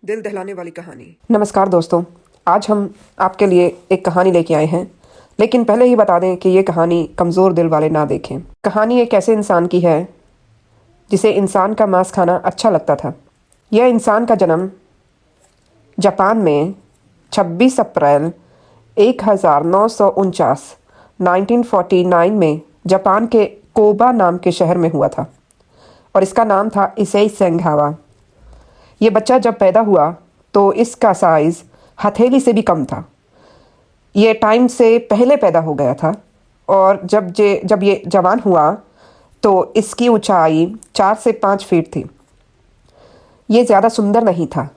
दिल दहलाने वाली कहानी। नमस्कार दोस्तों, आज हम आपके लिए एक कहानी लेके आए हैं। लेकिन पहले ही बता दें कि ये कहानी कमज़ोर दिल वाले ना देखें। कहानी एक ऐसे इंसान की है जिसे इंसान का मांस खाना अच्छा लगता था। यह इंसान का जन्म जापान में 26 अप्रैल 1949 1949 में जापान के कोबा नाम के शहर में हुआ था और इसका नाम था इसेई सेंगावा। ये बच्चा जब पैदा हुआ तो इसका साइज़ हथेली से भी कम था। ये टाइम से पहले पैदा हो गया था और जब ये जवान हुआ तो इसकी ऊंचाई 4 से 5 फीट थी। ये ज़्यादा सुंदर नहीं था।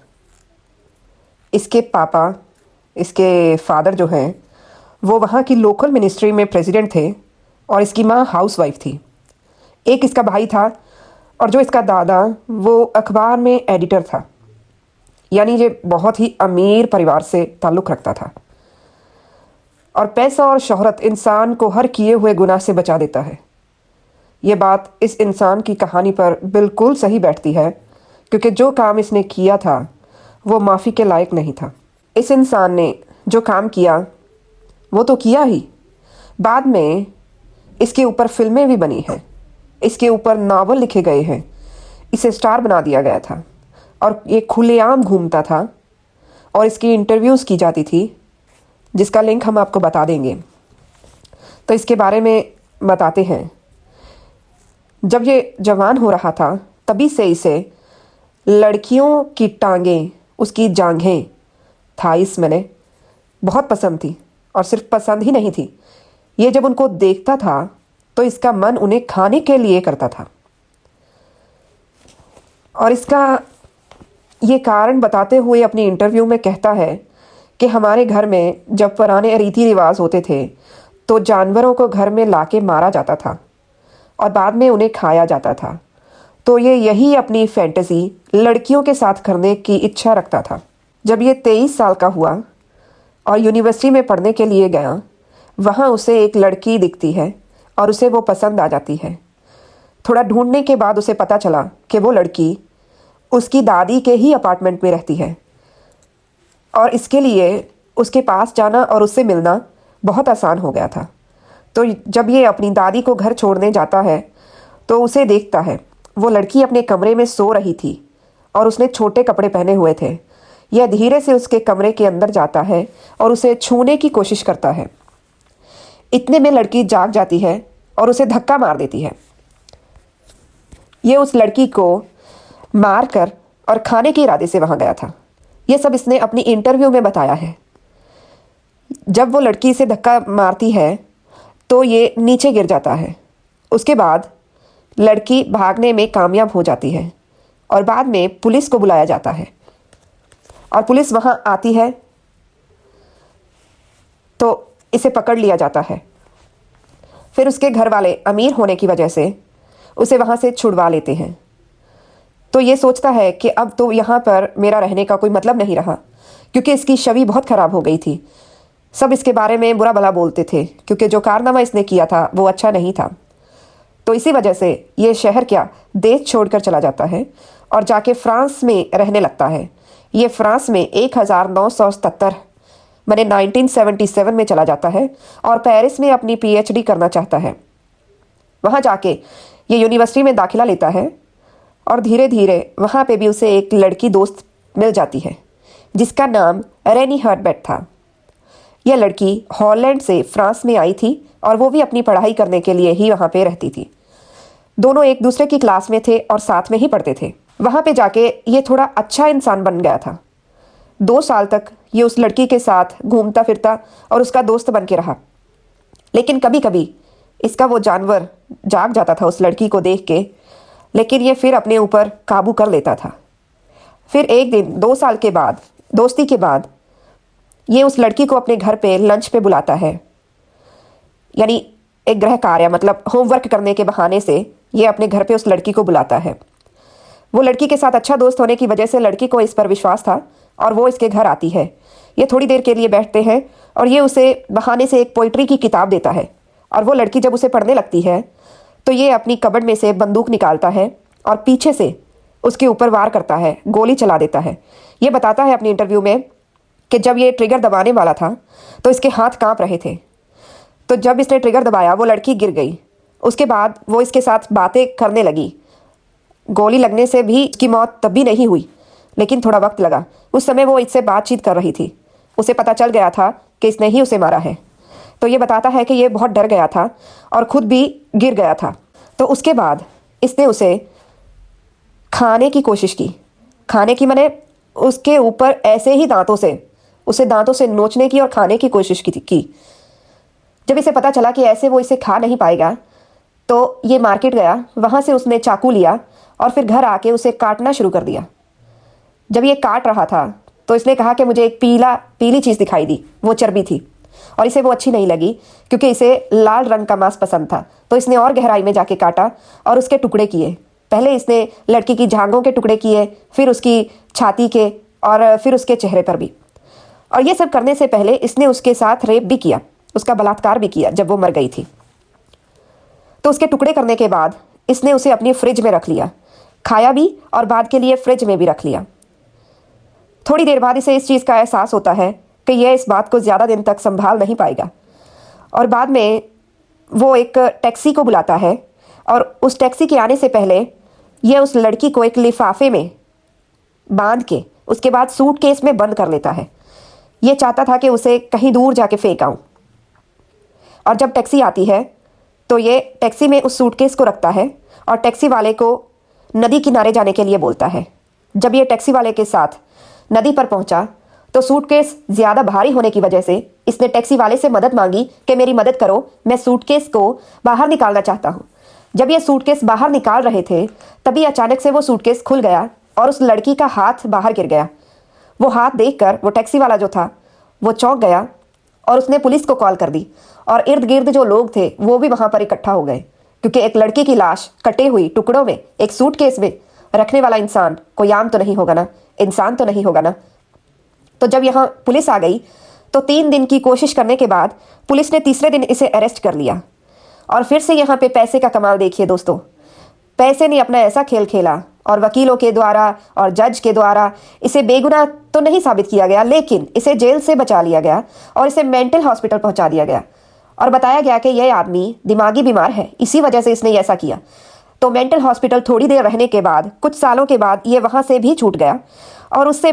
इसके पापा, इसके फादर जो हैं, वो वहाँ की लोकल मिनिस्ट्री में प्रेसिडेंट थे और इसकी माँ हाउसवाइफ थी। एक इसका भाई था और जो इसका दादा वो अखबार में एडिटर था। यानी ये बहुत ही अमीर परिवार से ताल्लुक़ रखता था। और पैसा और शोहरत इंसान को हर किए हुए गुनाह से बचा देता है। ये बात इस इंसान की कहानी पर बिल्कुल सही बैठती है, क्योंकि जो काम इसने किया था वो माफ़ी के लायक नहीं था। इस इंसान ने जो काम किया वो तो किया ही, बाद में इसके ऊपर फिल्में भी बनी हैं, इसके ऊपर नावल लिखे गए हैं, इसे स्टार बना दिया गया था और ये खुलेआम घूमता था और इसकी इंटरव्यूज़ की जाती थी, जिसका लिंक हम आपको बता देंगे। तो इसके बारे में बताते हैं। जब ये जवान हो रहा था तभी से इसे लड़कियों की टांगें, उसकी जांघें, थाइस मैंने बहुत पसंद थी। और सिर्फ पसंद ही नहीं थी, ये जब उनको देखता था तो इसका मन उन्हें खाने के लिए करता था। और इसका ये कारण बताते हुए अपनी इंटरव्यू में कहता है कि हमारे घर में जब पुराने रीति रिवाज होते थे तो जानवरों को घर में लाके मारा जाता था और बाद में उन्हें खाया जाता था। तो ये यही अपनी फैंटेसी लड़कियों के साथ करने की इच्छा रखता था। जब ये 23 साल का हुआ और यूनिवर्सिटी में पढ़ने के लिए गया, वहाँ उसे एक लड़की दिखती है और उसे वो पसंद आ जाती है। थोड़ा ढूंढने के बाद उसे पता चला कि वो लड़की उसकी दादी के ही अपार्टमेंट में रहती है और इसके लिए उसके पास जाना और उससे मिलना बहुत आसान हो गया था। तो जब ये अपनी दादी को घर छोड़ने जाता है तो उसे देखता है। वो लड़की अपने कमरे में सो रही थी और उसने छोटे कपड़े पहने हुए थे। यह धीरे से उसके कमरे के अंदर जाता है और उसे छूने की कोशिश करता है। इतने में लड़की जाग जाती है और उसे धक्का मार देती है। ये उस लड़की को मार कर और खाने के इरादे से वहाँ गया था। ये सब इसने अपनी इंटरव्यू में बताया है। जब वो लड़की इसे धक्का मारती है तो ये नीचे गिर जाता है। उसके बाद लड़की भागने में कामयाब हो जाती है और बाद में पुलिस को बुलाया जाता है और पुलिस वहाँ आती है तो इसे पकड़ लिया जाता है। फिर उसके घर वाले अमीर होने की वजह से उसे वहाँ से छुड़वा लेते हैं। तो ये सोचता है कि अब तो यहाँ पर मेरा रहने का कोई मतलब नहीं रहा, क्योंकि इसकी छवि बहुत ख़राब हो गई थी। सब इसके बारे में बुरा भला बोलते थे, क्योंकि जो कारनामा इसने किया था वो अच्छा नहीं था। तो इसी वजह से ये शहर क्या देश छोड़कर चला जाता है और जाके फ्रांस में रहने लगता है। ये फ्रांस में 1977 मैंने 1977 में चला जाता है और पेरिस में अपनी पीएचडी करना चाहता है। वहाँ जाके ये यूनिवर्सिटी में दाखिला लेता है और धीरे धीरे वहाँ पे भी उसे एक लड़की दोस्त मिल जाती है जिसका नाम रेनी हर्टबेट था। यह लड़की हॉलैंड से फ्रांस में आई थी और वो भी अपनी पढ़ाई करने के लिए ही वहाँ पे रहती थी। दोनों एक दूसरे की क्लास में थे और साथ में ही पढ़ते थे। वहाँ पे जाके ये थोड़ा अच्छा इंसान बन गया था। 2 साल तक ये उस लड़की के साथ घूमता फिरता और उसका दोस्त बन के रहा। लेकिन कभी कभी इसका वो जानवर जाग जाता था उस लड़की को देख के, लेकिन ये फिर अपने ऊपर काबू कर लेता था। फिर एक दिन 2 साल के बाद दोस्ती के बाद ये उस लड़की को अपने घर पे लंच पे बुलाता है। यानी एक गृह कार्य मतलब होमवर्क करने के बहाने से ये अपने घर पे उस लड़की को बुलाता है। वो लड़की के साथ अच्छा दोस्त होने की वजह से लड़की को इस पर विश्वास था और वो इसके घर आती है। ये थोड़ी देर के लिए बैठते हैं और ये उसे बहाने से एक पोइट्री की किताब देता है और वो लड़की जब उसे पढ़ने लगती है तो ये अपनी कबर्ड में से बंदूक निकालता है और पीछे से उसके ऊपर वार करता है, गोली चला देता है। ये बताता है अपनी इंटरव्यू में कि जब ये ट्रिगर दबाने वाला था तो इसके हाथ कांप रहे थे। तो जब इसने ट्रिगर दबाया वो लड़की गिर गई। उसके बाद वो इसके साथ बातें करने लगी। गोली लगने से भी इसकी मौत तब भी नहीं हुई, लेकिन थोड़ा वक्त लगा। उस समय वो इससे बातचीत कर रही थी। उसे पता चल गया था कि इसने ही उसे मारा है। तो ये बताता है कि ये बहुत डर गया था और ख़ुद भी गिर गया था। तो उसके बाद इसने उसे खाने की कोशिश की। खाने की मैंने उसके ऊपर ऐसे ही उसे दांतों से नोचने की और खाने की कोशिश की। जब इसे पता चला कि ऐसे वो इसे खा नहीं पाएगा तो ये मार्केट गया। वहाँ से उसने चाकू लिया और फिर घर आके उसे काटना शुरू कर दिया। जब ये काट रहा था तो इसने कहा कि मुझे एक पीली चीज़ दिखाई दी। वो चर्बी थी और इसे वो अच्छी नहीं लगी क्योंकि इसे लाल रंग का मांस पसंद था। तो इसने और गहराई में जाके काटा और उसके टुकड़े किए। पहले इसने लड़की की जांघों के टुकड़े किए, फिर उसकी छाती के और फिर उसके चेहरे पर भी। और ये सब करने से पहले इसने उसके साथ रेप भी किया, उसका बलात्कार भी किया जब वो मर गई थी। तो उसके टुकड़े करने के बाद इसने उसे अपनी फ्रिज में रख लिया, खाया भी और बाद के लिए फ्रिज में भी रख लिया। थोड़ी देर बाद इसे इस चीज़ का एहसास होता है कि यह इस बात को ज़्यादा दिन तक संभाल नहीं पाएगा और बाद में वो एक टैक्सी को बुलाता है और उस टैक्सी के आने से पहले यह उस लड़की को एक लिफाफे में बांध के उसके बाद सूटकेस में बंद कर लेता है। ये चाहता था कि उसे कहीं दूर जाके फेंक आऊं। और जब टैक्सी आती है तो ये टैक्सी में उस सूटकेस को रखता है और टैक्सी वाले को नदी किनारे जाने के लिए बोलता है। जब ये टैक्सी वाले के साथ नदी पर पहुंचा तो सूटकेस ज़्यादा भारी होने की वजह से इसने टैक्सी वाले से मदद मांगी कि मेरी मदद करो, मैं सूटकेस को बाहर निकालना चाहता हूँ। जब ये सूटकेस बाहर निकाल रहे थे तभी अचानक से वो सूटकेस खुल गया और उस लड़की का हाथ बाहर गिर गया। वो हाथ देखकर वो टैक्सी वाला जो था वो चौंक गया और उसने पुलिस को कॉल कर दी और इर्द गिर्द जो लोग थे वो भी वहाँ पर इकट्ठा हो गए क्योंकि एक लड़की की लाश कटे हुई टुकड़ों में एक सूटकेस में रखने वाला इंसान कोई आम तो नहीं होगा ना, इंसान तो नहीं होगा ना। तो जब यहाँ पुलिस आ गई तो 3 दिन की कोशिश करने के बाद पुलिस ने तीसरे दिन इसे अरेस्ट कर लिया। और फिर से यहाँ पे पैसे का कमाल देखिए दोस्तों। पैसे ने अपना ऐसा खेल खेला और वकीलों के द्वारा और जज के द्वारा इसे बेगुनाह तो नहीं साबित किया गया, लेकिन इसे जेल से बचा लिया गया और इसे मेंटल हॉस्पिटल पहुंचा दिया गया और बताया गया कि यह आदमी दिमागी बीमार है, इसी वजह से इसने ऐसा किया। तो मेंटल हॉस्पिटल थोड़ी देर रहने के बाद कुछ सालों के बाद ये वहाँ से भी छूट गया और उसके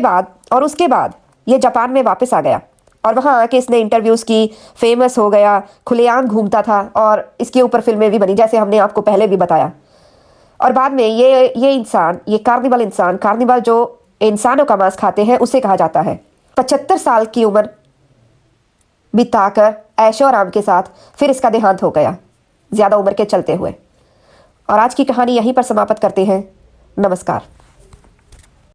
बाद ये जापान में वापस आ गया और वहाँ आके इसने इंटरव्यूज़ की, फेमस हो गया, खुलेआम घूमता था और इसके ऊपर फिल्में भी बनी जैसे हमने आपको पहले भी बताया। और बाद में ये कार्निवल जो इंसानों का मांस खाते हैं उसे कहा जाता है। 75 साल की उम्र बिताकर ऐशो आराम के साथ फिर इसका देहांत हो गया, ज़्यादा उम्र के चलते हुए। और आज की कहानी यहीं पर समाप्त करते हैं। नमस्कार।